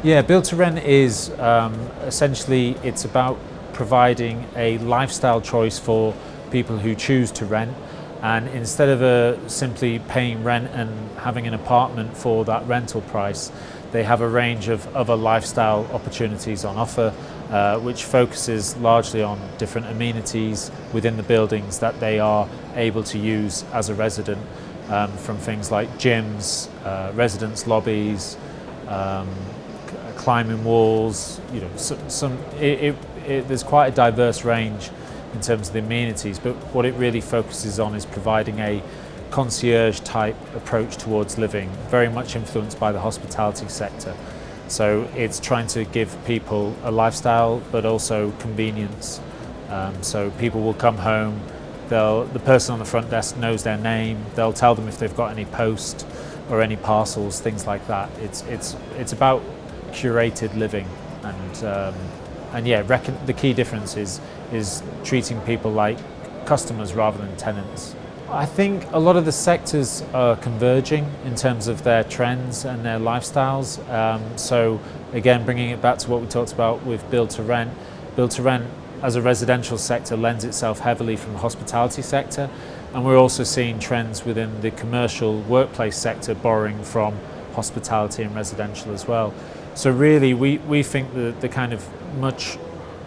Yeah, build to rent is essentially it's about providing a lifestyle choice for people who choose to rent, and instead of simply paying rent and having an apartment for that rental price, they have a range of other lifestyle opportunities on offer, which focuses largely on different amenities within the buildings that they are able to use as a resident, from things like gyms, residence lobbies, climbing walls. You know, there's quite a diverse range in terms of the amenities, but what it really focuses on is providing a concierge type approach towards living, very much influenced by the hospitality sector. So it's trying to give people a lifestyle but also convenience. So people will come home, the person on the front desk knows their name, they'll tell them if they've got any post or any parcels, things like that. It's about curated living, and yeah, the key difference is treating people like customers rather than tenants. I think a lot of the sectors are converging in terms of their trends and their lifestyles. So again, bringing it back to what we talked about with build to rent as a residential sector lends itself heavily from the hospitality sector, and we're also seeing trends within the commercial workplace sector borrowing from hospitality and residential as well. So really we think that the kind of much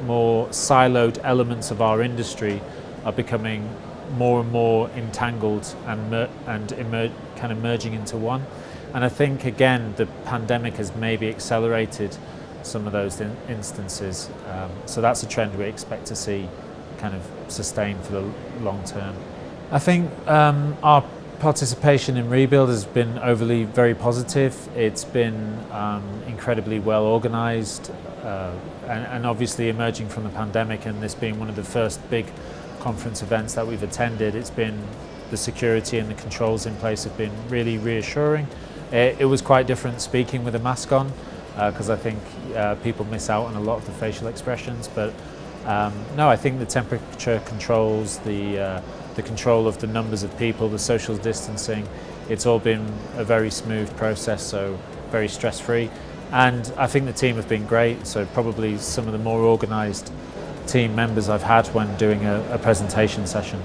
more siloed elements of our industry are becoming more and more entangled and kind of merging into one. And I think again the pandemic has maybe accelerated some of those instances. So that's a trend we expect to see kind of sustain for the long term. I think our participation in Rebuild has been overly very positive. It's been incredibly well organised, and obviously emerging from the pandemic and this being one of the first big conference events that we've attended, it's been the security and the controls in place have been really reassuring. It was quite different speaking with a mask on, because I think people miss out on a lot of the facial expressions, but no, I think the temperature controls, the control of the numbers of people, the social distancing, it's all been a very smooth process, so very stress-free. And I think the team have been great, so probably some of the more organised team members I've had when doing a presentation session.